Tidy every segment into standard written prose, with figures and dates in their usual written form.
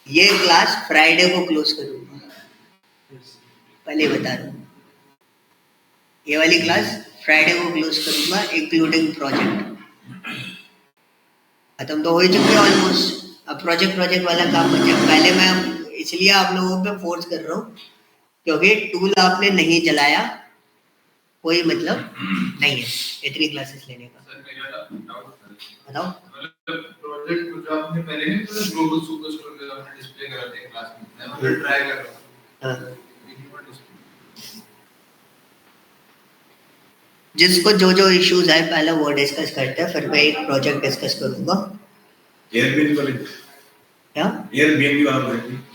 ये class Friday को close करूंगा, पहले बता रहा हूँ। ये वाली क्लास फ्राइडे को क्लोज करूंगा इंक्लूडिंग प्रोजेक्ट। खत्म तो हो ही चुके ऑलमोस्ट। अब प्रोजेक्ट वाला काम बचा। पहले मैं इसलिए आप लोगों पे फोर्स कर रहा हूँ क्योंकि टूल आपने नहीं चलाया, कोई मतलब नहीं है इतनी क्लासेस लेने का। सर मेरा डाउट बताओ। प्रोजेक्ट जो आपने पहले नहीं तो ग्लोबल सुपरस्टोर का आपने डिस्प्ले करा था क्लास में, मैं मतलब ट्राई कर रहा हूं। हाँ। जिसको जो जो इश्यूज है पहले वो डिस्कस करते हैं, फिर मैं एक प्रोजेक्ट डिस्कस करूंगा। एयरबीएनबी वाले क्या? एयरबीएनबी वाला प्रोजेक्ट,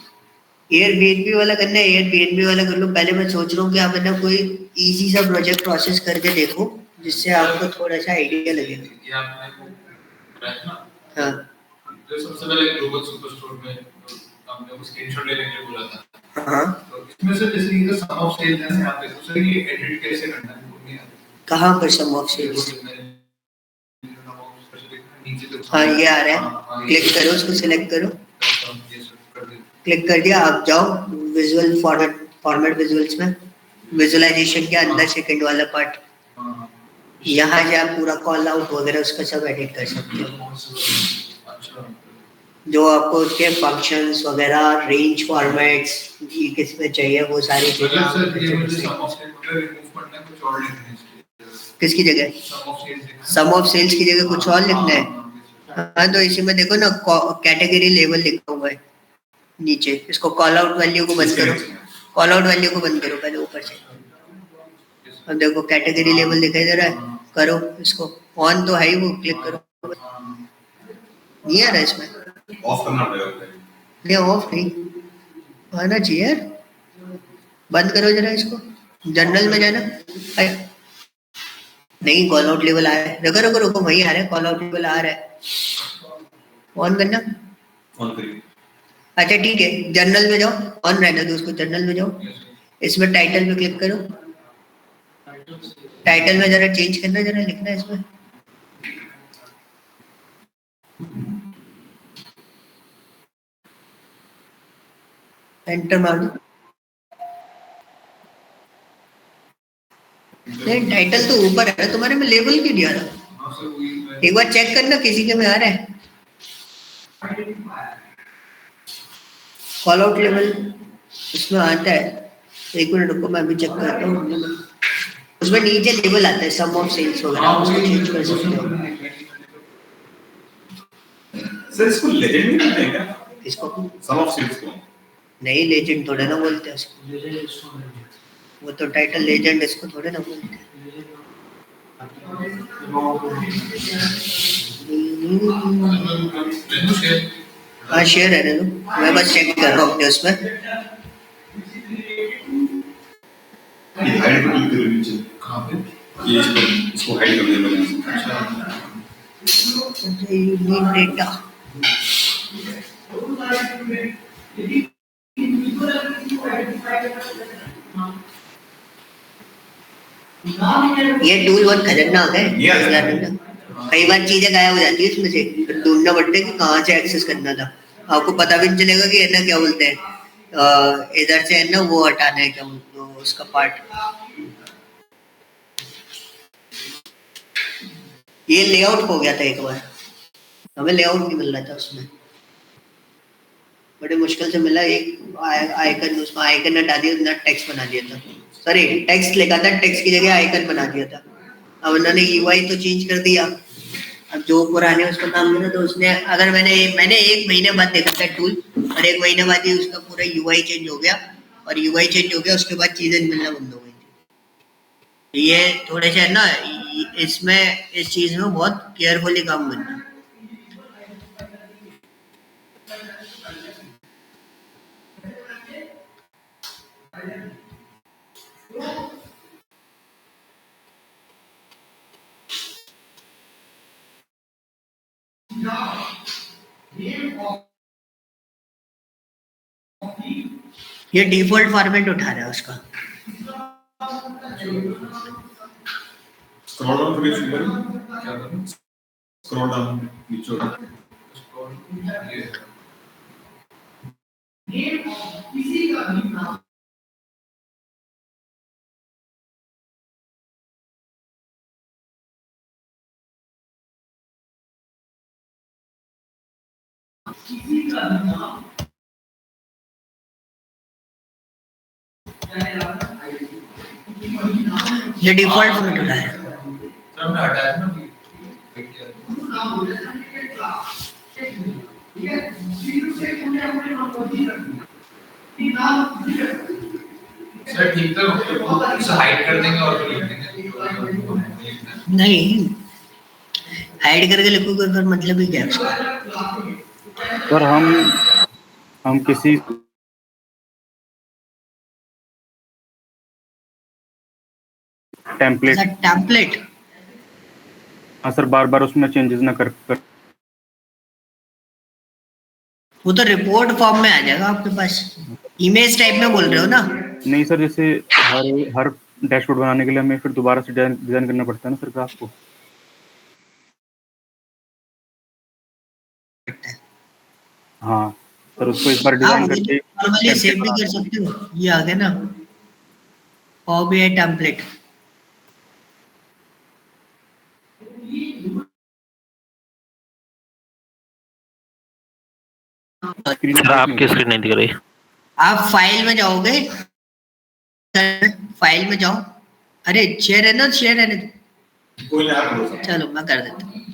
एयरबीएनबी वाला करना है, एयरबीएनबी वाला कर लो। पहले मैं सोच रहा हूँ कि आप है ना कोई इजी सा प्रोजेक्ट प्रोसेस करके देखो जिससे आपको थोड़ा सा आइडिया लगे। ये आपने रखना। हाँ। जो सबसे पहले ग्लोबल सुपरस्टोर में हमने वो स्क्रीनशॉट लेने के लिए बोला था। हाँ। तो इसमें से जैसे ये सम ऑफ सेल्स है यहाँ पे दूसरे की एडिट कैसे करना है वो नहीं आता। कहाँ पर सम ऑफ सेल्स? हाँ ये आ रहा है, क्लिक करो, उसको सिलेक्ट करो, क्लिक कर दिया। आप जाओ विजुअल फॉर्मेट विजुअल्स में, विजुअलाइजेशन के अंदर सेकंड वाला पार्ट, यहाँ से आप पूरा कॉल आउट वगैरह उसका सब एडिट कर सकते हो। जो आपको उसके फंक्शंस वगैरह, रेंज फॉर्मेट्स किस में चाहिए वो सारी चीजें। किसकी जगह? सम ऑफ सेल्स की जगह कुछ और लिखना है। हाँ तो इसी में देखो ना कैटेगरी लेवल लिखा हुआ है नीचे। इसको कॉल आउट वैल्यू को बंद करो, कॉल आउट वैल्यू को बंद करो पहले ऊपर से। अब देखो कैटेगरी लेवल दिखाई दे रहा है, करो इसको ऑन, तो है ही वो, क्लिक करो। नहीं आ रहा इसमें, ऑफ करना पड़ेगा। नहीं ऑफ नहीं आना चाहिए यार। बंद करो जरा इसको, जनरल में जाना। नहीं कॉल आउट लेवल आ रहा है, रुको रुको रुको, वही आ रहा है, कॉल आउट लेवल आ रहा है। ऑन करना, ऑन करिए। अच्छा ठीक है, जनरल में जाओ, ऑन रहने दो उसको, जनरल में जाओ, इसमें टाइटल पे क्लिक करो। टाइटल में जरा चेंज करना, जरा लिखना है इसमें। एंटर मार दो। नहीं टाइटल तो ऊपर है ना तुम्हारे में, लेवल क्यों नहीं आ रहा? एक बार चेक करना किसी के में आ रहा है कॉल आउट लेवल, उसमें आता है। एक मिनट रुको मैं अभी चेक करता हूँ। उसमें नीचे लेवल आता है सम ऑफ सेल्स वगैरह, उसको चेंज कर सकते हो। सर इसको लेजेंड नहीं कहते क्या? इसको सम ऑफ सेल्स को नहीं, लेजेंड थोड़े ना बोलते हैं इसको, वो तो टाइटल लेजेंड, इसको थोड़े ना बोलते हैं। हाँ शेयर है ना, मैं बस चेक कर रहा हूँ अपने उसमें। हाइड कर दो नीचे। कहाँ पे? ये इसको हाइड कर देना। डेटा ये टूल बहुत खतरनाक है। कई बार चीजें गायब हो जाती है इसमें से, फिर ढूंढना पड़ता है कि कहाँ से एक्सेस करना था। आपको पता भी नहीं चलेगा कि है ना क्या बोलते हैं, इधर से है ना वो हटाना है क्या बोलते हैं उसका पार्ट। ये लेआउट हो गया था एक बार, हमें लेआउट नहीं मिल रहा था उसमें, बड़े मुश्किल से मिला। एक आइकन, उसमें आइकन हटा दिया, ना टेक्स्ट बना दिया था। सॉरी टेक्स्ट लिखा था, टेक्स्ट की जगह आइकन बना दिया था। अब उन्होंने यूआई तो चेंज कर दिया। अब जो पुराने उसका काम था तो उसने, अगर मैंने 1 महीने बाद देखा था टूल, और 1 महीने बाद ही उसका पूरा यूआई चेंज हो गया, और यूआई चेंज हो गया उसके बाद चीजें मिलना बंद हो गई थी। ये थोड़े से है ना, इसमें इस चीज में बहुत केयरफुली काम करना। ये डिफॉल्ट फॉर्मेट उठा रहा है उसका। स्क्रॉल डाउन करिए, स्क्रॉल डाउन नीचे। ये डिफॉल्ट फोटो है। सर हमने हटाया था ना अभी, देख किया। सर ठीक था, उसे हाइड कर देंगे और फिर लिख देंगे। नहीं, हाइड करके लिखोगे फिर मतलब ही क्या है उसका? सर हम किसी टेम्पलेट, टेम्पलेट, हाँ सर, बार बार उसमें चेंजेस ना कर वो तो रिपोर्ट फॉर्म में आ जाएगा आपके पास। इमेज टाइप में बोल रहे हो ना? नहीं सर, जैसे हर डैशबोर्ड बनाने के लिए हमें फिर दोबारा से डिजाइन करना पड़ता है ना सर ग्राफ को। हाँ सर, उसको एक बार डिजाइन करके नॉर्मली सेव भी कर सकते हो। ये आ गया ना पावर बीआई टेम्पलेट। सर आपकी स्क्रीन नहीं दिख रही। आप फाइल में जाओगे, फाइल में जाओ। अरे शेयर है ना, शेयर है ना, चलो मैं कर देता हूँ।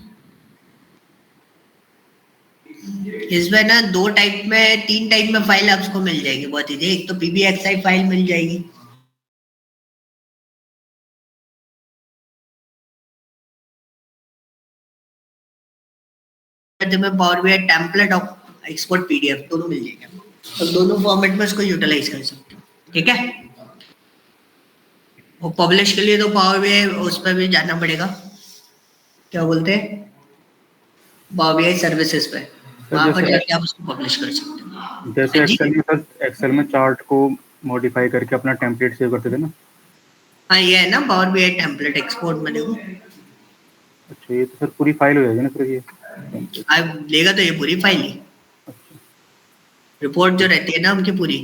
इसमें ना दो टाइप में, तीन टाइप में फाइल आपको मिल जाएगी बहुत इजी। एक तो पीबीएक्सआई फाइल मिल जाएगी, में पावर बीआई टेम्पलेट और एक्सपोर्ट पीडीएफ दोनों मिल जाएंगे। तो दोनों फॉर्मेट में इसको यूटिलाइज कर सकते हो, ठीक है। वो पब्लिश के लिए तो पावर बीआई उस पर भी जाना पड़ेगा, क्या बोलते हैं, पावर बीआई सर्विसेज पे, वहां पर जाके आप उसको पब्लिश कर सकते हो। जैसे एक्सेल में चार्ट को मॉडिफाई करके अपना टेम्पलेट सेव करते थे ना। हाँ ये है ना पावर बीआई टेम्पलेट एक्सपोर्ट में देखो। अच्छा, ये तो सर पूरी फाइल हो जाएगी ना फिर ये? आप लेगा तो ये पूरी फाइल ही, रिपोर्ट जो रहती है ना उनकी पूरी,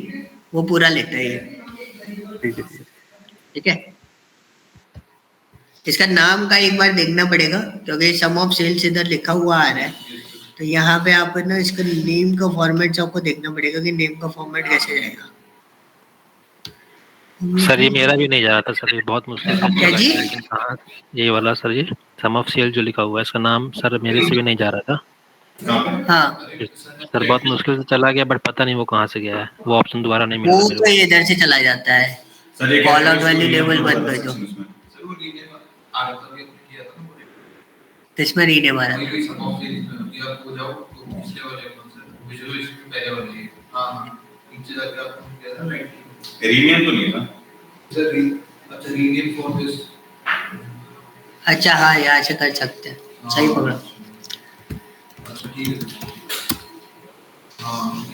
वो पूरा लेता है ये, ठीक है। ठीक है। इसका नाम का एक बार देखना पड़ेगा क्योंकि सम ऑफ सेल्स इधर लिखा हुआ आ रहा है, तो यहाँ पे आप ना इसका नेम का फॉर्मेट आपको देखना पड़ेगा कि नेम का फॉर्मेट कैसे जाएगा। सर ये मेरा भी नहीं जा रहा था सर, ये बहुत मुश्किल से क्या जी? लेकिन हाँ ये वाला सर, ये सम ऑफ सेल जो लिखा हुआ है इसका नाम सर मेरे से भी नहीं जा रहा था। हाँ सर बहुत मुश्किल से चला गया, बट पता नहीं वो कहाँ से गया है, वो ऑप्शन दोबारा नहीं मिल वो रहा मेरे तो इधर से चला जाता है, कॉल आउट वाली लेवल 1 पे जो सर वो रीनेम आ रहा था, ये किया था ना, तो इसमें रीनेम आ रहा है। वही सम ऑफ सेल्स या हो जाओ तो पिछले वाले कौन सा विजुअल स्टूडियो पहले वाले। हाँ नीचे जाके आपने किया था राइट, रीनेम तो नहीं था सर। अच्छा रीनेम फॉर दिस, अच्छा हाँ यहाँ से कर सकते हैं, सही पकड़ा। अच्छा ठीक है। हाँ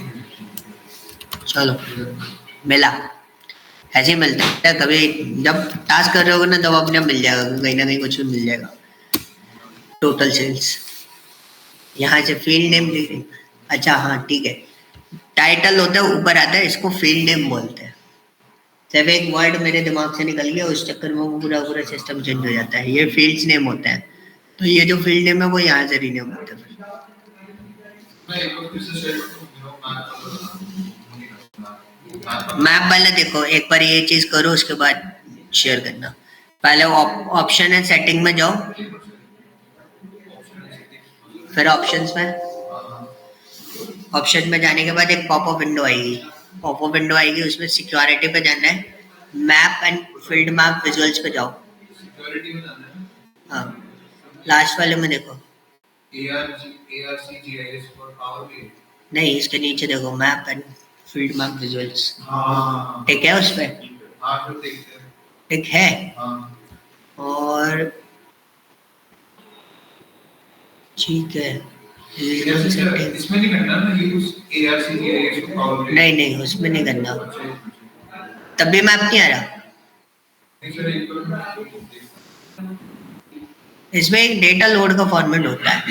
चलो मिला, ऐसे ही मिलता है कभी, जब टास्क कर रहे होगे ना तब अपने मिल जाएगा, कहीं ना कहीं कुछ भी मिल जाएगा। टोटल सेल्स यहाँ से फील्ड नेम लिख रही, अच्छा हाँ ठीक है। टाइटल होता है ऊपर आता है, इसको फील्ड नेम बोलते हैं। सिर्फ एक वर्ड मेरे दिमाग से निकल गया, उस चक्कर में वो पूरा पूरा सिस्टम चेंज हो जाता है। ये फील्ड्स नेम होता है, तो ये जो फील्ड नेम है वो यहाँ से रीनेम होता है। मैं एक बार फिर से शेयर मैप वाला देखो, एक बार ये चीज करो उसके बाद शेयर करना। पहले ऑप्शन है, सेटिंग में जाओ, फिर ऑप्शंस में, ऑप्शन में जाने के बाद एक पॉपअप विंडो आएगी, पॉपअप विंडो आएगी, उसमें सिक्योरिटी पे जाना है, map and field map visuals पे जाओ। सिक्योरिटी में जाना है, हाँ लास्ट वाले में देखो, ARCGIS फॉर पावर बीआई। नहीं इसके नीचे देखो, map and field map visuals, हाँ ठीक है उस पे, हाँ फिर देखते हैं। ठीक है। हाँ और ठीक है, इसमें नहीं करना ना use ARCGIS for power BI. नहीं नहीं उसमें नहीं करना, तब भी मैप नहीं आ रहा। नहीं सर एक बार इसमें एक डेटा लोड का फॉर्मेट होता है।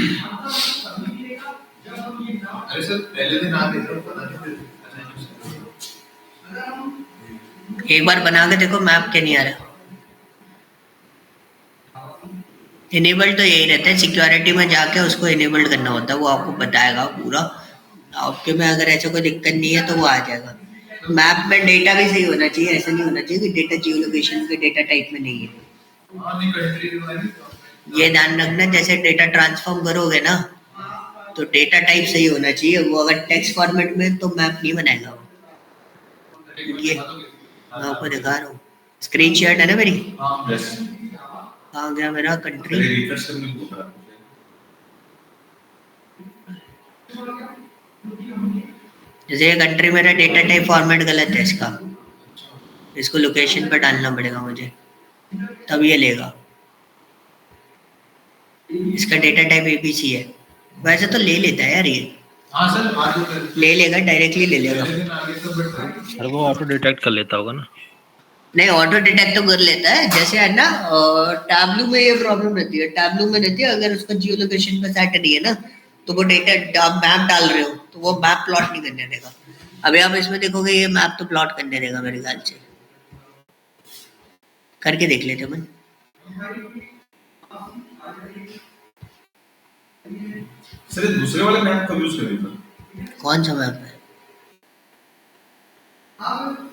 अरे सर पहले दिन आ गए थे, पता नहीं फिर एक बार बना के देखो, मैप क्या नहीं आ रहा। इनेबल तो यही रहता है, सिक्योरिटी में जाके उसको इनेबल्ड करना होता है, वो आपको बताएगा पूरा। आपके में अगर ऐसा कोई दिक्कत नहीं है तो वो आ जाएगा। मैप में डेटा भी सही होना चाहिए, ऐसा नहीं होना चाहिए कि डेटा जियो लोकेशन के डेटा टाइप में नहीं है। ये ध्यान रखना, जैसे डेटा ट्रांसफॉर्म करोगे ना तो डेटा टाइप सही होना चाहिए। वो अगर टेक्स्ट फॉर्मेट में तो मैप नहीं बनाएगा वो। ये मैं आपको दिखा रहा हूँ, स्क्रीन शॉट है ना मेरी। यस कहाँ गया मेरा कंट्री? रिफ्रेश करने को करा जैसे ये कंट्री, मेरा डेटा टाइप फॉर्मेट गलत है इसका, इसको लोकेशन पे डालना पड़ेगा मुझे, तब ये लेगा। इसका डेटा टाइप एबीसी है। वैसे तो ले लेता है यार ये, हाँ सर, आज ले लेगा, डायरेक्टली ले लेगा। लेकिन आगे तो बट सर वो ऑटो डिटेक्ट कर लेता होगा ना। नहीं, ऑटो डिटेक्ट तो कर लेता है। जैसे है ना, टैब्लू में ये प्रॉब्लम रहती है। टैब्लू में रहती है, अगर उसका जियो लोकेशन पे सेट नहीं है ना, तो वो डेटा मैप डाल रहे हो तो वो मैप प्लॉट नहीं करने देगा। अभी आप इसमें देखोगे, ये मैप तो प्लॉट करने देगा मेरे ख्याल से। करके देख लेते मन। सर ये दूसरे वाले मैप कब यूज करें सर? कौन सा मैप है?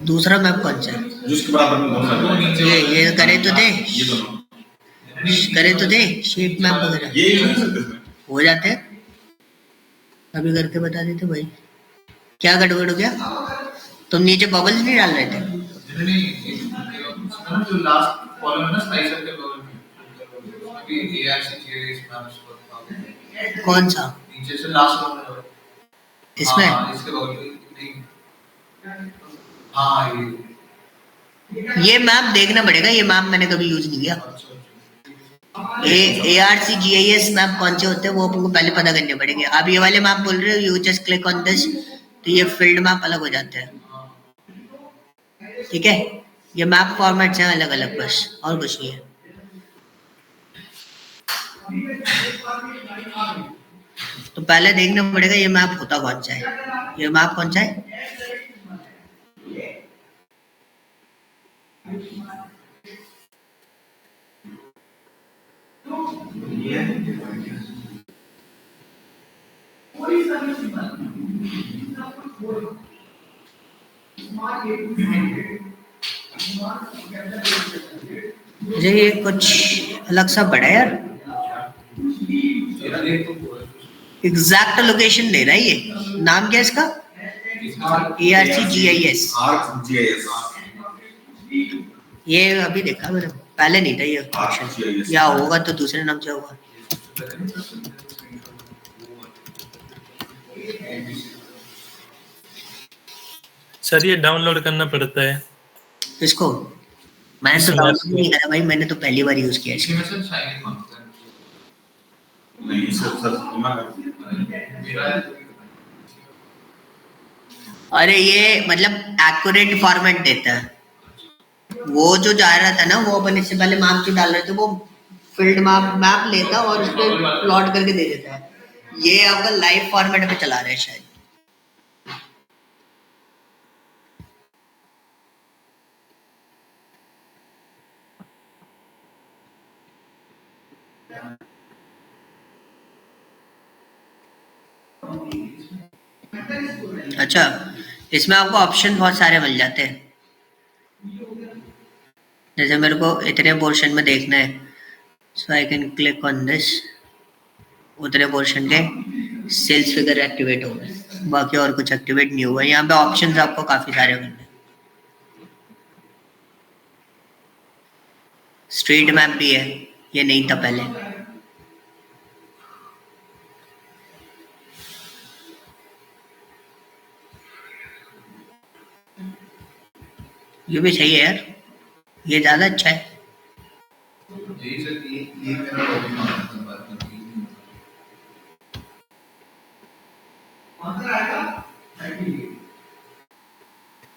दूसरा मैप कौन सा है? जिसके बराबर में दोनों मैप ये करे तो दे, ये दोनों करे तो दे शेप मैप वगैरह ये यूज नहीं सकते इसमें। हो जाते हैं। अभी करके बता देते भाई। क्या गड़बड़ हो गया? तुम नीचे बबल्स नहीं डाल रहे थे? जो लास्ट कॉलम है ना, स्लाइसर के बगल में अभी एआरसी चाहिए इस मैप्स पर। कौन सा? नीचे से लास्ट कॉलम है इसमें? हाँ, इसके बगल में नहीं। हाँ ये मैप देखना पड़ेगा, ये मैप मैंने कभी यूज नहीं किया। ARC GIS मैप कौन से होते हैं वो आपको पहले पता करने पड़ेंगे। आप ये वाले मैप बोल रहे हो, you just click on this, तो ये फील्ड मैप अलग हो जाते हैं। ठीक है, ये मैप फॉर्मेट्स हैं अलग अलग, बस और कुछ नहीं है। तो पहले देखना पड़ेगा ये मैप होता कौन सा है। ये मैप कौन सा है? मुझे ये कुछ अलग सा पड़ा है यार। एग्जैक्ट लोकेशन ले रहा है ये। नाम क्या है इसका? ARC GIS। ArcGIS ये अभी देखा मैंने, पहले नहीं था ये ऑप्शन। या होगा तो दूसरे नाम से होगा। सर ये डाउनलोड करना पड़ता है इसको? मैंने तो डाउनलोड नहीं करा भाई, मैंने तो पहली बार यूज किया इसमें इसको। सर साइन इन मांगता है नहीं सर मेरा अरे ये मतलब एक्यूरेट फॉर्मेट देता है। वो जो जा रहा था ना, वो अपन इससे पहले मैप जो डाल रहे थे, वो फील्ड मैप लेता और उस पर प्लॉट करके दे देता है। ये आपका लाइव फॉर्मेट पे चला रहा है शायद। अच्छा, इसमें आपको ऑप्शन बहुत सारे मिल जाते हैं। जैसे मेरे को इतने पोर्शन में देखना है, so I can click on this. उतने पोर्शन के सेल्स फिगर एक्टिवेट हो गए, बाकी और कुछ एक्टिवेट नहीं हुआ। यहाँ पे ऑप्शंस आपको काफी सारे मिल रहे हैं। स्ट्रीट मैप भी है, ये नहीं था पहले। ये भी सही है यार, ये ज्यादा अच्छा है। यही सर ये मेरा प्रॉब्लम आ रहा था बात करने की।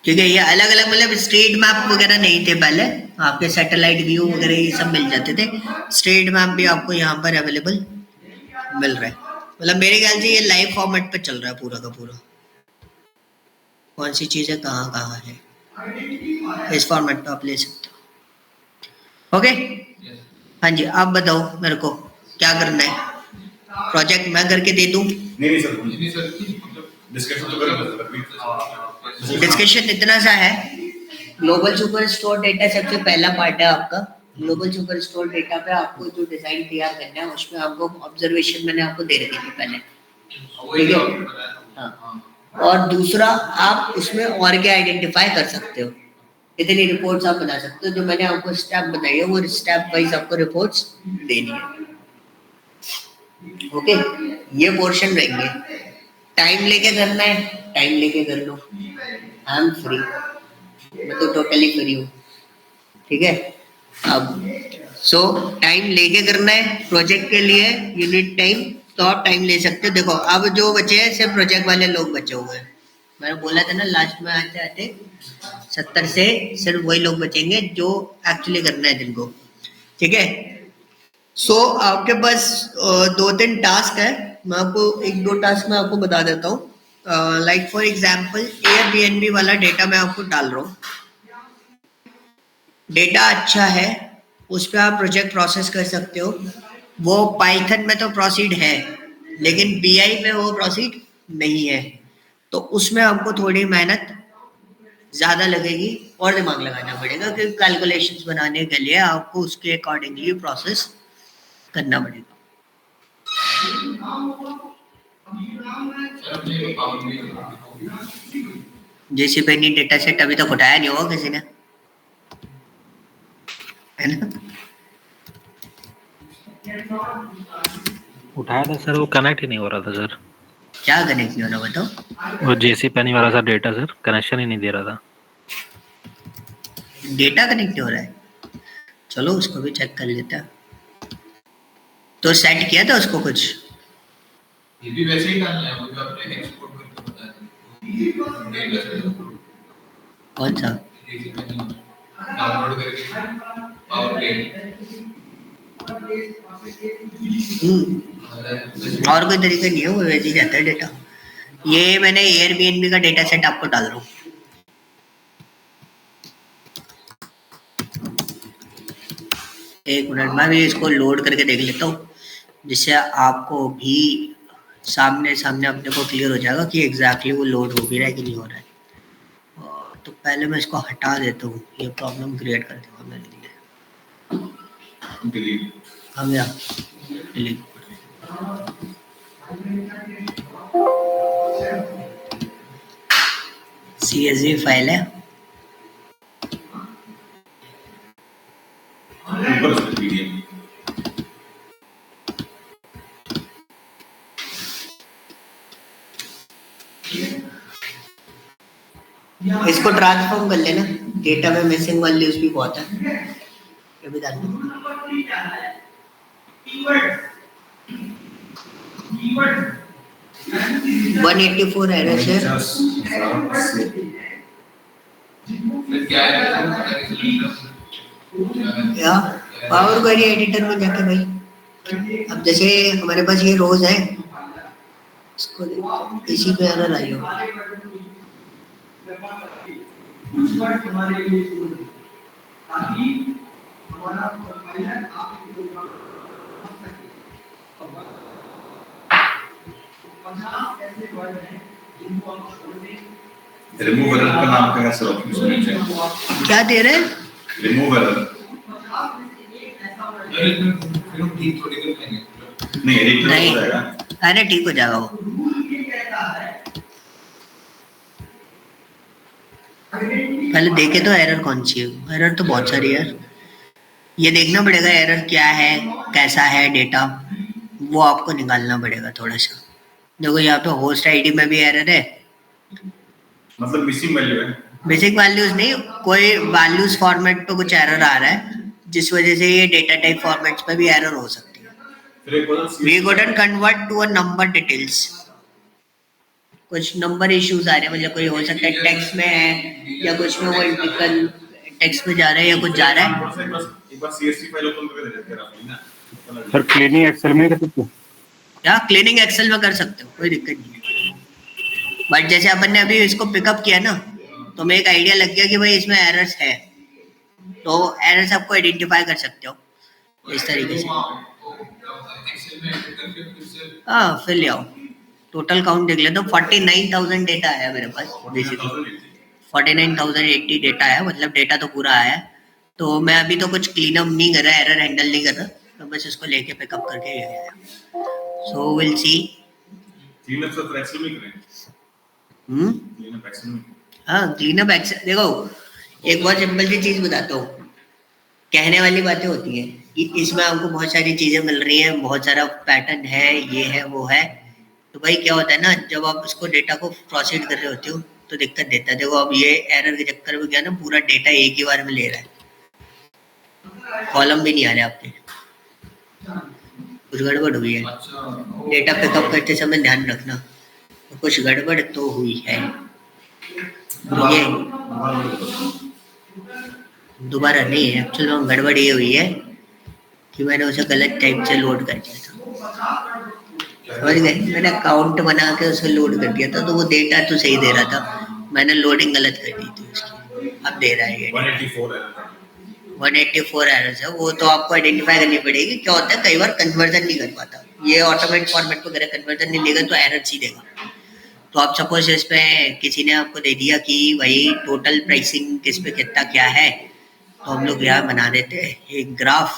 ठीक है, ये अलग अलग मतलब स्ट्रीट मैप वगैरह नहीं थे पहले, आपके सैटेलाइट व्यू वगैरह ये सब मिल जाते थे। स्ट्रीट मैप भी आपको यहाँ पर अवेलेबल मिल रहा है। मतलब मेरे ख्याल से ये लाइव फॉर्मेट पे चल रहा है पूरा का पूरा, कौन सी चीजें कहाँ कहाँ है। इस फॉर्मेट पे आप ले सकते हो। Okay, Yes. हाँ जी, आप बताओ मेरे को क्या करना है, प्रोजेक्ट मैं करके दे दूं? नहीं सर, नहीं सर, मतलब डिस्कशन तो करेंगे। डिस्कशन इतना सा है, ग्लोबल सुपर स्टोर डेटा सबसे पहला पार्ट है आपका। ग्लोबल सुपर स्टोर डेटा पे आपको जो डिजाइन तैयार करना है उसमें आपको ऑब्जर्वेशन मैंने आपको दे रखी थी पहले, वही ठीक है? आपने बताया था। हाँ। और दूसरा, आप उसमें और क्या आइडेंटिफाई कर सकते हो, इतनी रिपोर्ट्स आप बना सकते हो। जो मैंने आपको स्टेप बताई है वो स्टेप वाइज आपको रिपोर्ट्स देनी है। ओके, ये पोर्शन रहेंगे। टाइम लेके करना है, टाइम लेके कर लो, आई एम फ्री, मैं तो टोटली फ्री हूँ, ठीक है? अब सो टाइम लेके करना है प्रोजेक्ट के लिए, यूनिट टाइम, तो आप टाइम ले सकते हो। देखो अब जो बचे हैं सिर्फ प्रोजेक्ट वाले लोग बचे हुए हैं, मैंने बोला था ना लास्ट में आते आते 70 से सिर्फ वही लोग बचेंगे जो एक्चुअली करना है जिनको, ठीक है? सो आपके पास 2-3 टास्क है, मैं आपको 1-2 टास्क में आपको बता देता हूँ। लाइक फॉर एग्जांपल एयरबीएनबी वाला डेटा मैं आपको डाल रहा हूँ, डेटा अच्छा है, उस पर आप प्रोजेक्ट प्रोसेस कर सकते हो। वो पाइथन में तो प्रोसीड है लेकिन बीआई में वो प्रोसीड नहीं है, तो उसमें आपको थोड़ी मेहनत ज़्यादा लगेगी और दिमाग लगाना पड़ेगा, क्योंकि कैलकुलेशंस बनाने के लिए आपको उसके अकॉर्डिंगली प्रोसेस करना पड़ेगा। सर अपने को पावर भी जैसे पेनी डेटा सेट अभी तक उठाया नहीं होगा किसी ने, है ना? उठाया था सर, वो कनेक्ट ही नहीं हो रहा था सर। क्या कनेक्ट नहीं हो रहा बताओ? वो जेसी पेनी वाला सा डेटा सर कनेक्शन ही नहीं दे रहा था। डेटा कनेक्ट नहीं हो रहा है, चलो उसको भी चेक कर लेते हैं। तो सेट किया था उसको कुछ? ये भी वैसे ही डालना है, वो जो आपने एक्सपोर्ट करके बताया था डेटा से कौन सा? डाउनलोड करके पावर और कोई तरीका नहीं है, वो वैसे ही जाता है डेटा। ये मैंने एयरबीएनबी का डेटा सेट आपको डाल रहा हूँ। एक मिनट, मैं भी इसको लोड करके देख लेता हूँ, जिससे आपको भी सामने सामने अपने को क्लियर हो जाएगा कि एग्जैक्टली वो लोड हो भी रहा है कि नहीं हो रहा है। तो पहले मैं इसको हटा देता हूँ, ये प्रॉब्लम क्रिएट कर देगा मेरे लिए। डिलीट। हाँ भैया, डिलीट। CSV फाइल है, ऊपर से पीडीएफ। इसको ट्रांसफॉर्म कर लेना, डेटा में मिसिंग वैल्यूज भी बहुत है, ये भी डाल दो। वन 184 एरर है क्या है या पावर क्वेरी एडिटर में जाके भाई। अब जैसे हमारे पास ये रोज है, इसको इसी पे एरर आई हो। रिमूव एरर का नाम क्या है सर ऑप्शन में? क्या दे रहे हैं? Remove error. फिर हम ठीक थोड़ी कर लेंगे नहीं एडिटर नहीं, हो जाएगा। अरे ठीक हो जाएगा वो। पहले देखे तो एरर कौन सी है, एरर तो बहुत सारी है, ये देखना पड़ेगा एरर क्या है, कैसा है डेटा, वो आपको निकालना पड़ेगा थोड़ा सा। देखो यहाँ पे होस्ट आईडी में भी एरर है, मतलब मिसिंग वैल्यू है। बेसिक वैल्यूज नहीं, कोई वैल्यूज फॉर्मेट पे कुछ एरर आ रहा है, जिस वजह से ये डेटा टाइप फॉर्मेट्स पे भी एरर हो सकती है। फिर एक बार We couldn't convert to a number details, कुछ नंबर इश्यूज आ रहे हैं, मतलब कोई हो सकता है टेक्स्ट में है या कुछ में वो इंटिकल टेक्स्ट में जा रहा है या कुछ जा रहा है। एक बार CSV फाइल ओपन करके दे देते हैं आप ना। सर क्लीनिंग एक्सेल में कर सकते हो? या क्लीनिंग एक्सेल में कर सकते हो, कोई दिक्कत नहीं है। बट जैसे अपन ने अभी इसको पिकअप किया ना, तो मैं एक आइडिया लग गया कि भाई इसमें एरर्स है, तो एरर्स आपको आइडेंटिफाई कर सकते हो इस तरीके से। एक्सेल में एडिट करके फिर से हाँ फिर ले आओ, टोटल काउंट देख लेते हो। 49,000 डेटा है मेरे पास, बेसिकली 49,080 डेटा है, मतलब डेटा तो पूरा आया है। तो मैं अभी तो कुछ क्लीन अप नहीं कर रहा, एरर हैंडल नहीं कर रहा, तो बस इसको लेके पिकअप करके ये गया। So will see. Clean up तो एक्सेल में करें, क्लीन अप एक्सेल में। हाँ क्लीन अप एक्सेल, देखो एक बहुत सिंपल सी चीज बताता हूँ, कहने वाली बातें होती हैं कि इसमें आपको बहुत सारी चीजें मिल रही हैं, बहुत सारा पैटर्न है, ये है वो है, तो भाई क्या होता है ना, जब आप इसको डेटा को प्रोसीड कर रहे होते हो तो दिक्कत देता है। देखो अब ये एरर के चक्कर में क्या ना, पूरा डेटा एक ही बार में ले रहा है, कॉलम भी नहीं आ रहे आपके, कुछ गड़बड़ हुई है। अच्छा डेटा पिकअप करते समय ध्यान रखना, तो कुछ गड़बड़ तो हुई है। ये दोबारा नहीं है, एक्चुअल में गड़बड़ ये हुई है कि मैंने उसे गलत टाइप से लोड कर दिया था, समझ गए? मैंने अकाउंट बना के उसे लोड कर दिया था, तो वो डेटा तो सही दे रहा था, मैंने लोडिंग गलत कर दी थी उसकी, अब दे रहा है ये 184 एरर्स है। वो तो आपको आइडेंटिफाई करनी पड़ेगी, क्या होता है कई बार कन्वर्जन नहीं कर पाता ये, ऑटोमेट फॉर्मेट वगैरह कन्वर्जन नहीं लेगा तो एरर्स ही देगा। तो आप सपोज इस पे किसी ने आपको दे दिया कि भाई टोटल प्राइसिंग किस पे कितना क्या है, तो हम लोग यहाँ बना देते हैं एक ग्राफ।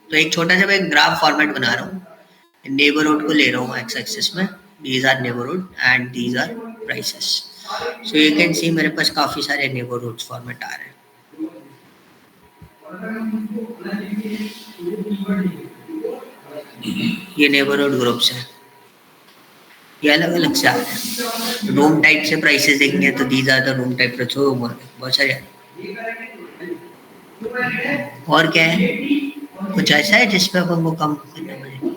तो एक छोटा सा मैं एक ग्राफ फॉर्मेट बना रहा हूँ, नेबरहुड को ले रहा हूँ एक्स एक्सिस में, these are neighbourhood and these are prices. So you can see मेरे पास काफी सारे नेबरहुड फॉर्मेट आ रहे हैं। ये नेबरहुड ग्रुप्स है, ये अलग अलग से आ रहे हैं। रूम टाइप से प्राइसेस देखनी है तो these are the room type, बहुत सारे। और क्या है, कुछ ऐसा है जिसपे अपन को कम करना पड़ेगा?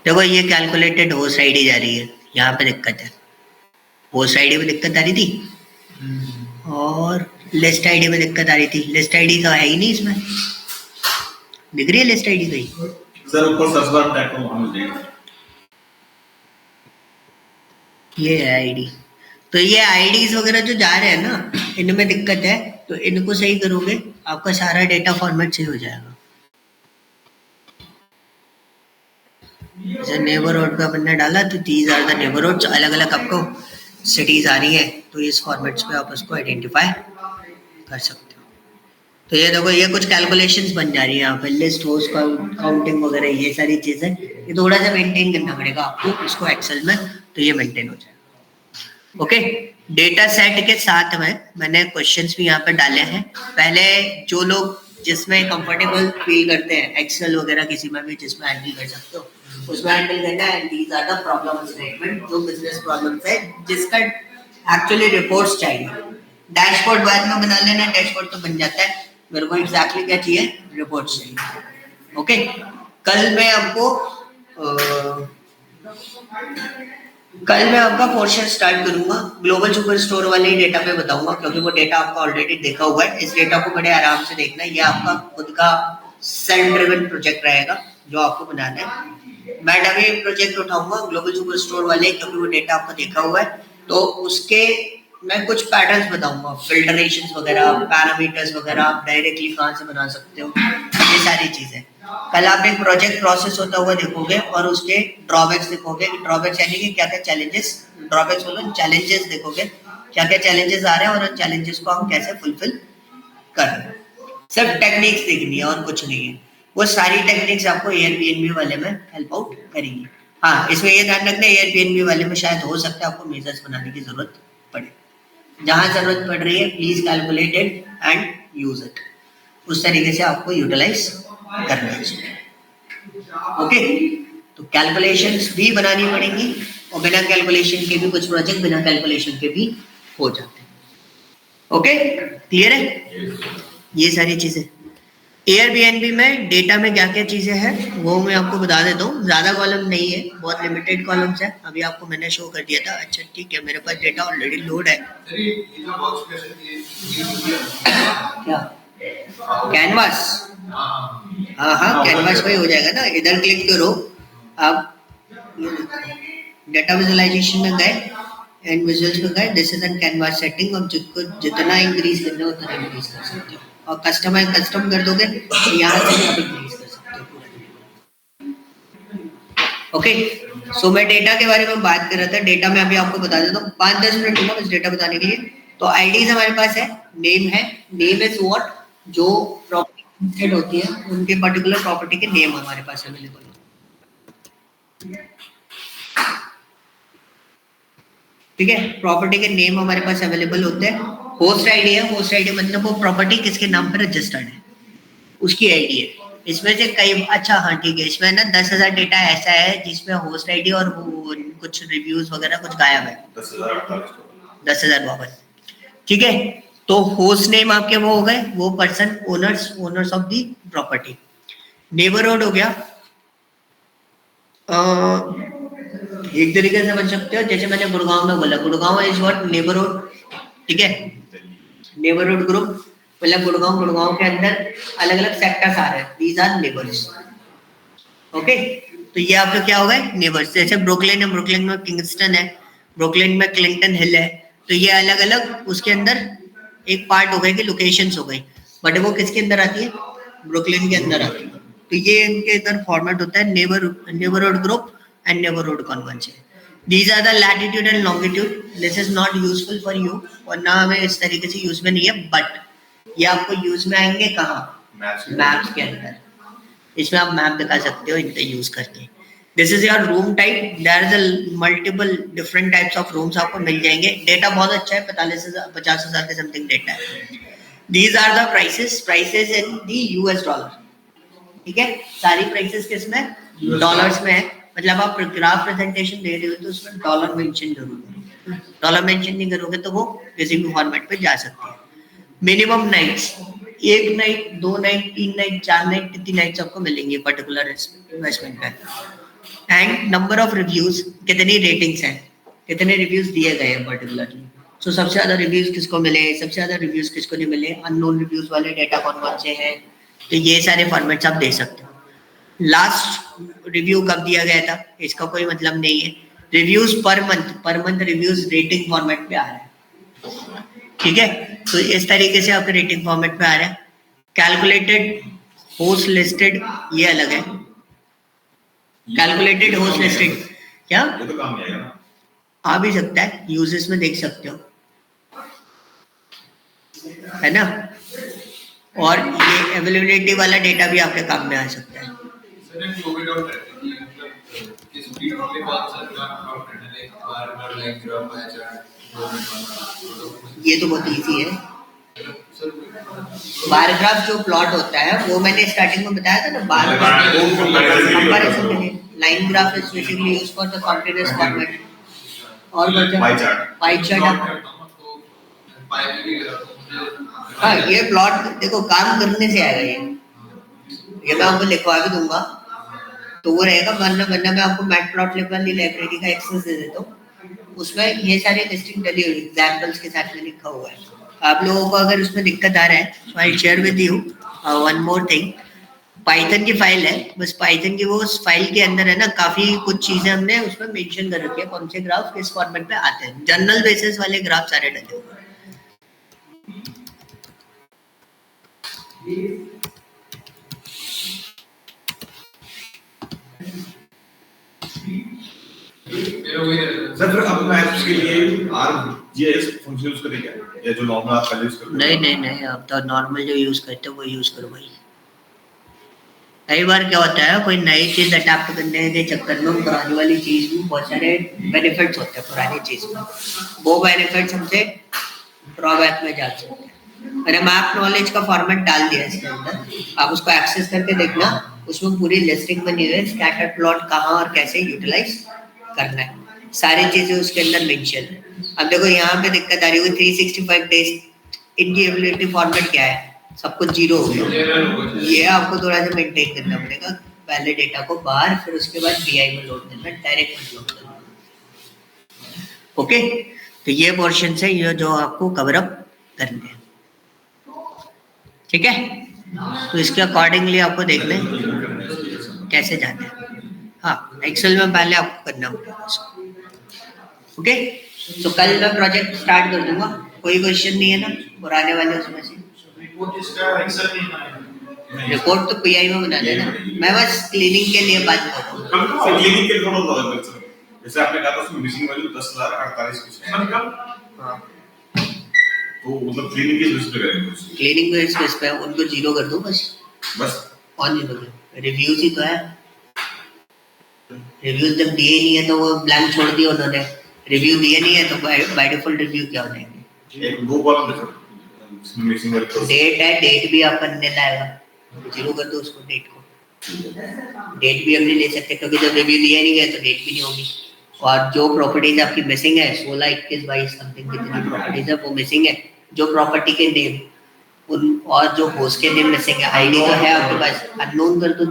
देखो ये कैलकुलेटेड होस्ट आईडी जा रही है, यहाँ पे दिक्कत है, होस्ट आईडी में दिक्कत आ रही थी और लिस्ट आईडी में दिक्कत आ रही थी। लिस्ट आईडी तो है ही नहीं इसमें, दिख रही है लिस्ट आईडी कहीं? सर ऊपर सर्च बार टैग को वहां मिल जाएगा, ये है आईडी। तो ये आईडीज वगैरह जो जा रहे हैं ना, इनमें दिक्कत है, तो इनको सही करोगे आपका सारा डेटा फॉर्मेट सही हो जाएगा। जैसे नेबरहुड का बंदा डाला तो दीज आर द नेबरहुड्स, अलग अलग आपको सिटीज आ रही है, तो इस फॉर्मेट्स पे आप उसको आइडेंटिफाई कर सकते हो। तो ये देखो ये कुछ कैलकुलेशंस बन जा रही है यहाँ पे, लिस्ट होस्ट काउंटिंग वगैरह ये सारी चीजें, ये थोड़ा सा मेंटेन करना पड़ेगा आपको इसको एक्सेल में, तो ये मेंटेन हो जाएगा। ओके, डेटा सेट के साथ में मैंने क्वेश्चंस भी यहाँ पे डाले हैं। पहले जो लोग जिसमें कंफर्टेबल फील करते हैं, एक्सेल वगैरह किसी में भी जिसमें हैंडल कर सकते हो उसमें हैंडल करना है। These are the problem statement, जो बिजनेस प्रॉब्लम्स है जिसका एक्चुअली रिपोर्ट्स चाहिए। डैशबोर्ड बाद में बना लेना, डैशबोर्ड तो बन जाता है, मेरे को एग्जैक्टली क्या चाहिए, रिपोर्ट्स चाहिए। ओके, कल मैं आपका पोर्शन स्टार्ट करूंगा, ग्लोबल सुपर स्टोर वाले डेटा पे बताऊंगा, क्योंकि वो डेटा आपका ऑलरेडी देखा हुआ है। इस डेटा को बड़े आराम से देखना, ये आपका खुद का सेल्फ ड्रिवन प्रोजेक्ट रहेगा जो आपको बनाना है। मैं अभी प्रोजेक्ट उठाऊंगा ग्लोबल सुपर स्टोर वाले, क्योंकि वो डेटा आपको देखा हुआ है, तो उसके मैं कुछ पैटर्न्स बताऊंगा, फिल्टरेशंस वगैरह, पैरामीटर्स वगैरह, आप डायरेक्टली कहाँ से बना सकते हो, ये सारी चीजें। कल आप एक प्रोजेक्ट प्रोसेस होता हुआ देखोगे और उसके ड्रॉबैक्स देखोगे, ड्रॉबैक्स यानी कि क्या क्या चैलेंजेस, ड्रॉबैक्स बोलो चैलेंजेस देखोगे, क्या क्या चैलेंजेस आ रहे हैं और उन चैलेंजेस को हम कैसे फुलफिल कर रहे हैं। सिर्फ टेक्निक्स देखनी है और कुछ नहीं है, वो सारी टेक्निक्स आपको एयरबीएनबी वाले में हेल्प आउट करेंगी। हाँ, इसमें ये ध्यान रखना एयरबीएनबी वाले में शायद हो सकता है आपको मेजर्स बनाने की जरूरत पड़े, जहां जरूरत पड़ रही है please calculate it and use it, उस तरीके से आपको यूटिलाइज करना है। ओके, तो कैलकुलेशंस भी बनानी पड़ेंगी और बिना कैलकुलेशन के भी कुछ प्रोजेक्ट बिना कैलकुलेशन के भी हो जाते हैं। ओके, क्लियर है ये सारी चीजें। एयरबीएनबी में डेटा में क्या क्या चीजें हैं वो मैं आपको बता देता हूँ। ज्यादा कॉलम नहीं है, बहुत लिमिटेड कॉलम्स है, अभी आपको मैंने शो कर दिया था। अच्छा ठीक है, मेरे पास डेटा ऑलरेडी लोड है। क्या कैनवास? हाँ, कैनवास पे हो जाएगा ना, इधर क्लिक करो आप, डेटा विजुअलाइजेशन में गए, एंड विजुअल्स में गए, this is an canvas setting, और जिसको जितना इंक्रीज करना है उतना इंक्रीज कर सकते हो, और कस्टम कर दोगे तो यहाँ से भी इंक्रीज कर सकते हो पूरा। ओके, सो मैं डेटा के बारे में बात कर रहा था। डेटा में अभी आपको बता देता हूँ, 5-10 मिनट लूंगा बस डेटा बताने के लिए। तो आईडीज हमारे पास है, नेम है, नेम इज व्हाट, जो प्रॉपर्टी होती है उनके पर्टिकुलर प्रॉपर्टी के नेम हमारे पास अवेलेबल है। ठीक है, प्रॉपर्टी के नेम हमारे पास अवेलेबल होते हैं। होस्ट आईडी है, होस्ट आईडी मतलब वो प्रॉपर्टी किसके नाम पर रजिस्टर्ड है उसकी आईडी है। इसमें से कई, अच्छा हाँ ठीक है, इसमें ना 10,000 डेटा ऐसा है जिसमें होस्ट आईडी और वो कुछ रिव्यूज वगैरह कुछ गायब है, 10,052। ठीक है, तो होस्ट नेम आपके वो हो गए, वो person owners of the property. Neighbourhood हो गया, एक तरीके से समझ सकते हो, जैसे मैंने गुड़गांव में बोला, गुड़गांव इज व्हाट, नेबरहुड। ठीक है, नेबरहुड ग्रुप मतलब गुड़गांव के अंदर अलग अलग सेक्टर्स आ रहे हैं, दीज आर नेबर्स। ओके, तो ये आपका क्या होगा, नेबर्स। जैसे ब्रुकलिन है, ब्रुकलिन में किंगस्टन है, ब्रुकलिन में क्लिंटन हिल है, तो ये अलग अलग उसके अंदर एक पार्ट हो गए कि लोकेशंस हो गई, बट वो किसके अंदर आती है, ब्रुकलिन के अंदर आती है। तो ये इनके इधर फॉर्मेट होता है neighbourhood group and neighbourhood convention. These are the latitude and longitude. This is not useful for you, और ना हमें इस तरीके से यूज में नहीं है, बट ये आपको यूज में आएंगे कहाँ, मैप्स के अंदर। इसमें आप मैप दिखा सकते हो इनका यूज करके। This is your room type, there is multiple different types of rooms आपको मिल जाएंगे। डेटा बहुत अच्छा है, 50,000 के समथिंग डेटा है। These are the prices in the US dollar. ठीक है, सारी प्राइसेस किसमें, डॉलर्स में है। मतलब आप ग्राफ प्रेजेंटेशन दे रहे हो तो उसमें डॉलर मेंशन जरूर करो, डॉलर मेंशन नहीं करोगे तो वो किसी भी फॉर्मेट पे जा सकते हैं। Minimum nights, 1 night, 2 night, 3 night, 4 night, कितनी नाइट्स आपको मिलेंगी पर्टिकुलर इन्वेस्टमेंट पे। एंड नंबर ऑफ रिव्यूज, कितनी रेटिंग्स हैं, कितने रिव्यूज दिए गए हैं पर्टिकुलरली। सो सबसे ज्यादा रिव्यूज किसको मिले, सबसे ज्यादा रिव्यूज किसको नहीं मिले, अननोन रिव्यूज वाले डेटा कौन कौन से हैं, तो ये सारे फॉर्मेट्स आप दे सकते हो। लास्ट रिव्यू कब दिया गया था इसका कोई मतलब नहीं है। Reviews per month reviews rating format पे आ रहा है। ठीक है, तो इस तरीके से आपके रेटिंग फॉर्मेट पे आ रहा है। कैलकुलेटेड होस्ट लिस्टेड, ये अलग है। कैलकुलेटेड होस्ट लिस्टेड क्या, ये तो काम नहीं आएगा ना, आ भी सकता है, यूजेस में देख सकते हो, है ना। और ये अवेलेबिलिटी वाला डेटा भी आपके काम में आ सकता है। सर एक कोविड आउट है कि मतलब किस फील्ड के बाद सर ग्राफ आउट करना है, बार लाइन ग्राफ आया चार्ट, ये तो बहुत इजी है। सर बार ग्राफ जो प्लॉट होता है वो मैंने स्टार्टिंग में बताया था ना, बार कंपैरिजन के लिए। Line graph is basically used for the continuous format. और पाई चार्ट हाँ, ये प्लॉट देखो काम करने से आएगा। ये मैं आपको लिखवा भी दूंगा तो वो रहेगा, वरना मैं आपको मैट प्लॉट वाली लाइब्रेरी का एक्सेस दे देता हूँ, उसमें ये सारे लिस्टिंग डली हुई एग्जांपल्स के साथ में लिखा हुआ है। आप लोगों को अगर उसमें दिक्कत आ रहा है तो I share with you one more thing. Python की फाइल है, बस पाइथन की वो उस फाइल के अंदर है ना, काफी कुछ चीजें हमने उसमें मेंशन कर रखी है, कौन से ग्राफ किस फॉर्मेट पे आते हैं। जनरल बेसिस वाले ग्राफ सारे डले हुए हैं। सर फिर अब मैप्स के लिए आरजीएस फंक्शन यूज करेंगे या जो नॉर्मल आप पहले यूज करते नहीं नहीं नहीं, आप तो नॉर्मल जो यूज करते हो वो यूज करो भाई। कई बार क्या होता है, कोई नई चीज अडैप्ट करने के चक्कर में पुरानी वाली चीज में बहुत सारे बेनिफिट्स होते हैं पुरानी चीज में, वो बेनिफिट्स हमसे ड्रॉबैक में जा सकते हैं। मैंने मैप नॉलेज का फॉर्मेट डाल दिया इसके अंदर, आप उसको एक्सेस करके देखना, उसमें पूरी लिस्टिंग बनी हुई है, स्कैटर प्लॉट कहाँ और कैसे यूटिलाइज करना है, सारी चीजें उसके अंदर मेंशन है। अब देखो यहाँ पे दिक्कत आ रही है, 365 डेज इनकी एबिलिटी फॉर्मेट क्या है, सब कुछ 0 हो गया। ये आपको थोड़ा सा मेंटेन करना पड़ेगा, पहले डेटा को बाहर, फिर उसके बाद बीआई में लोड करना, डायरेक्ट में लोड करना। ओके, तो ये पोर्शन है ये जो आपको कवर अप करने हैं। ठीक है, तो इसके अकॉर्डिंगली आपको देखना है कैसे जाना है। हाँ, एक्सेल में पहले आपको करना पड़ेगा। ओके, तो कल मैं प्रोजेक्ट स्टार्ट कर दूंगा, कोई क्वेश्चन नहीं है ना पुराने वाले उसमें से? रिपोर्ट तो पीआई में बना देना, मैं बस क्लीनिंग के लिए बात कर रहा हूँ। क्लिनिक के थोड़ा ज़्यादा कर सकते हैं। जैसे आपने कहा था उसमें मिसिंग वैल्यू 10,048 कुछ है। हाँ, तो मतलब क्लिनिक के बेस पे करेंगे कुछ। क्लीनिंग के स्पेस पे उनको जीरो कर दूं बस और जीरो कर। रिव्यूज ही तो है, रिव्यूज जब दिए नहीं है तो वो ब्लैंक छोड़ दिया उन्होंने, रिव्यू दिए नहीं है तो बाय डिफॉल्ट रिव्यू क्या होने? एक दो कॉलम दे सकते हैं मिसिंग वैल्यू। डेट है, डेट भी अपन ने लाएगा, जीरो कर दो उसको, डेट को। डेट भी हम नहीं ले सकते क्योंकि जब रिव्यू दिया नहीं गया तो डेट भी नहीं होगी। और जो प्रॉपर्टीज आपकी मिसिंग है 16, 21, 22 समथिंग कितनी प्रॉपर्टीज है वो मिसिंग है, जो प्रॉपर्टी के नेम उन और जो होस्ट के नेम मिसिंग है। आईडी तो है आपके पास, अननोन कर दो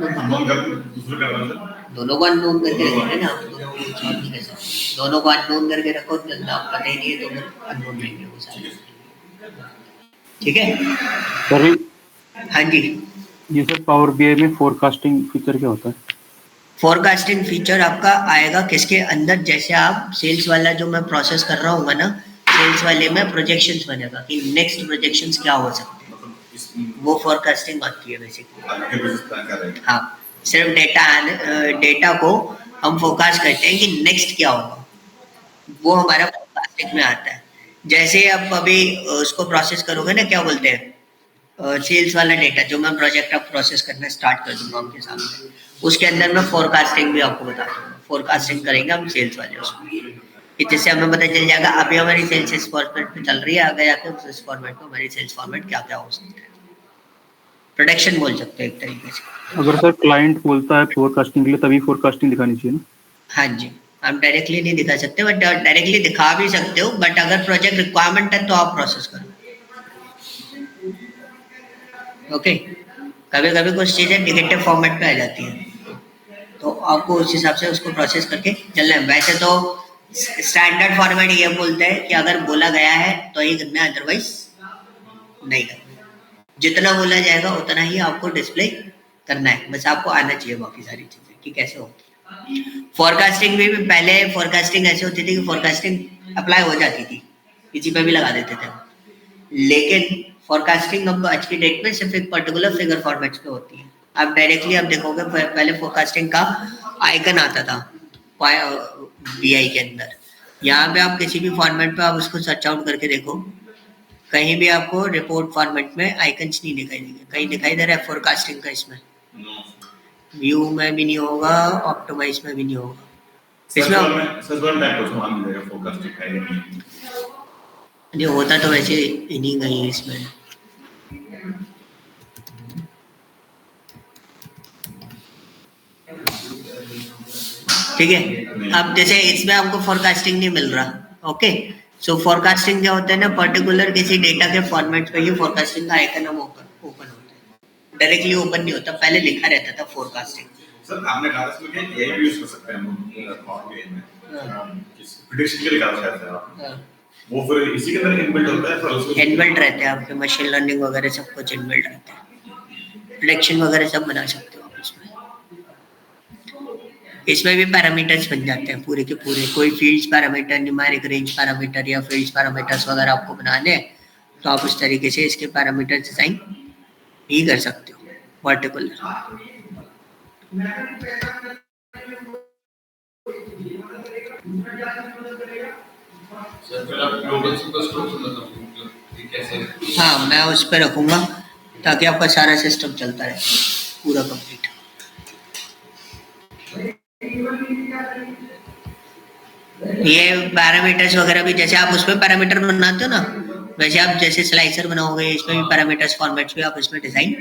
दोनों को अननोन करके रखेंगे ना, दोनों को छोड़ नहीं कर सकते, दोनों को अननोन करके रखो, नाम पता ही नहीं है तो अननोन रहेंगे वो सारे। ठीक है सर हाँ जी। ये सर पावर बीआई में फोरकास्टिंग फीचर क्या होता है? फोरकास्टिंग फीचर आपका आएगा किसके अंदर, जैसे आप सेल्स वाला जो मैं प्रोसेस कर रहा हूँ ना, सेल्स वाले में प्रोजेक्शंस बनेगा कि नेक्स्ट प्रोजेक्शंस क्या हो सकते हैं, वो फोरकास्टिंग आती है बेसिकली। हाँ, सिर्फ डेटा को हम फोरकास्ट करते हैं कि नेक्स्ट क्या होगा, वो हमारा फोरकास्टिंग में आता है। जैसे आप अभी उसको प्रोसेस करोगे ना, क्या बोलते हैं, सेल्स वाला डेटा जो मैं प्रोजेक्ट आप प्रोसेस करना स्टार्ट कर दूंगा आपके सामने, उसके अंदर मैं फोरकास्टिंग भी आपको बता दूंगा। फोरकास्टिंग करेंगे हम सेल्स वाले उसमें, कि जिससे हमें पता चल जाएगा अभी हमारी सेल्स इस फॉर्मेट पे चल रही है, आगे जाकर उस फॉर्मेट में हमारी सेल्स फॉर्मेट क्या क्या हो सकता है। प्रोडक्शन बोल सकते हैं एक तरीके से। अगर सर क्लाइंट बोलता है फोरकास्टिंग के लिए तभी फोरकास्टिंग दिखानी चाहिए ना? हाँ जी, आप डायरेक्टली नहीं दिखा सकते, बट डायरेक्टली दिखा भी सकते हो, बट अगर प्रोजेक्ट रिक्वायरमेंट है तो आप प्रोसेस करो। ओके, कभी कभी कुछ चीजें नेगेटिव फॉर्मेट पे आ जाती हैं तो आपको उस हिसाब से उसको प्रोसेस करके चलना है। वैसे तो स्टैंडर्ड फॉर्मेट ये बोलता है कि अगर बोला गया है तो ही करना है, अदरवाइज नहीं करना। जितना बोला जाएगा उतना ही आपको डिस्प्ले करना है, बस आपको आना चाहिए बाकी सारी चीजें कि कैसे होती है। फोरकास्टिंग में भी पहले फोरकास्टिंग ऐसे होती थी कि फोरकास्टिंग अप्लाई हो जाती थी, किसी पे भी लगा देते थे, लेकिन फोरकास्टिंग अब आज की डेट में सिर्फ एक पर्टिकुलर फिगर फॉर्मेट्स पे होती है। आप डायरेक्टली आप देखोगे पहले फोरकास्टिंग का आइकन आता था बीआई के अंदर, यहाँ पे आप किसी भी फॉर्मेट पे आप उसको सर्च आउट करके देखो, कहीं भी आपको रिपोर्ट फॉर्मेट में आइकन्स नहीं दिखाई देंगे। कहीं दिखाई दे रहा है फोरकास्टिंग का? इसमें व्यू में भी नहीं होगा, ऑप्टिमाइज में भी नहीं होगा। इसमें नहीं होता तो वैसे इन्हीं का ही इसमें। ठीक है, अब जैसे इसमें आपको फोरकास्टिंग नहीं मिल रहा, ओके, सो फोरकास्टिंग क्या होता है ना, पर्टिकुलर किसी डेटा के फॉर्मेट पे ही फोरकास्टिंग का आइकन हम ओपन होता है, डायरेक्टली ओपन नहीं होता, पहले लिखा रहता था फोरकास्टिंग। सर आपने कहा इसमें कि एआई भी यूज कर सकते हैं हम पावर बीआई में, प्रेडिक्शन के लिए कहा जाता है आप, वो फिर इसी के अंदर इनबिल्ट होता है, फिर उसको इनबिल्ट रहते हैं आपके, मशीन लर्निंग वगैरह सब कुछ इनबिल्ट रहता है, प्रेडिक्शन वगैरह सब बना सकते हो आप इसमें। इसमें भी पैरामीटर्स बन जाते हैं पूरे के पूरे, कोई fields parameter, numeric range parameter या फील्ड्स पैरामीटर्स वगैरह आपको बनाने हैं तो आप उस तरीके से इसके पैरामीटर डिजाइन ही कर सकते हो पर्टिकुलर। हाँ, मैं उस पर रखूंगा ताकि आपका सारा सिस्टम चलता रहे पूरा कंप्लीट। ये पैरामीटर्स वगैरह भी जैसे आप उसमें पैरामीटर बनाते हो ना, वैसे आप जैसे स्लाइसर बनाओगे इसमें भी पैरामीटर्स फॉर्मेट्स भी आप इसमें डिजाइन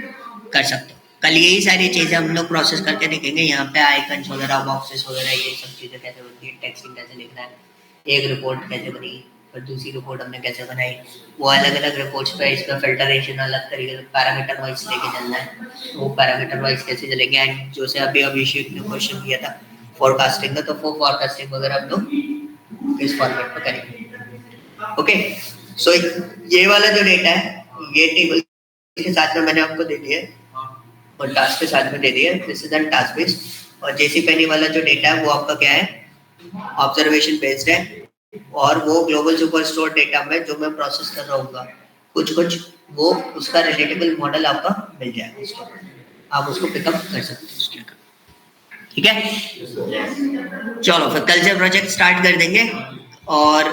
कर सकते हो। कल यही सारी चीजें हम लोग प्रोसेस करके देखेंगे, यहाँ पे आइकन्स वगैरह, बॉक्सेस वगैरह, ये सब चीजें कैसे बनती है, टेक्स्टिंग कैसे लिखना है, एक रिपोर्ट कैसे बनी और दूसरी रिपोर्ट हमने कैसे बनाई, वो अलग अलग रिपोर्ट्स पे इसमें फिल्टरेशन अलग तरीके से पैरामीटर वाइज लेके चलना है, वो पैरामीटर वाइज कैसे चलेंगे। एंड जो से अभी अभिषेक ने क्वेश्चन किया था फोरकास्टिंग का, तो वो फोरकास्टिंग वगैरह हम लोग इस फॉर्मेट में करेंगे। ओके, सो ये वाला जो डेटा है ये टेबल के साथ में मैंने आपको दे दिया है और टास्क के साथ में दे दिया है, this is an task based. और जेसी पेनी वाला जो डेटा है वो आपका क्या है, ऑब्जर्वेशन बेस्ड है, और वो ग्लोबल सुपरस्टोर डेटा में जो मैं प्रोसेस कर रहा हूँ कुछ वो उसका रिलेटेबल मॉडल आपका मिल जाएगा उसको, आप उसको पिकअप कर सकते हैं उसके अंदर। ठीक है, चलो फिर कल से प्रोजेक्ट स्टार्ट कर देंगे। और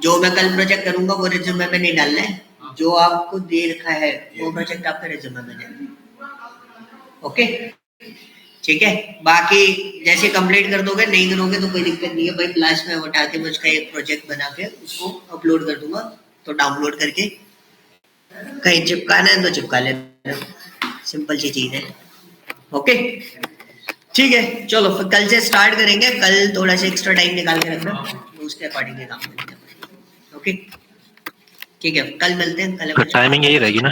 जो मैं कल प्रोजेक्ट करूंगा वो रिज्यूमे में नहीं डालना है, जो आपको दे रखा है वो प्रोजेक्ट आपका रिज्यूमे में देना। ओके ठीक है, बाकी जैसे कंप्लीट कर दोगे, नहीं करोगे तो कोई दिक्कत नहीं है भाई, लास्ट में उठा के मुझका एक प्रोजेक्ट बना के उसको अपलोड कर दूंगा, तो डाउनलोड करके कहीं चिपकाना है तो चिपका लेना, सिंपल सी चीज है। ओके ठीक है, चलो फिर कल से स्टार्ट करेंगे। कल थोड़ा सा एक्स्ट्रा टाइम निकाल के रखना, तो उसके अकॉर्डिंग काम करेंगे। ओके ठीक है, कल मिलते हैं। कल टाइमिंग यही रहेगी ना?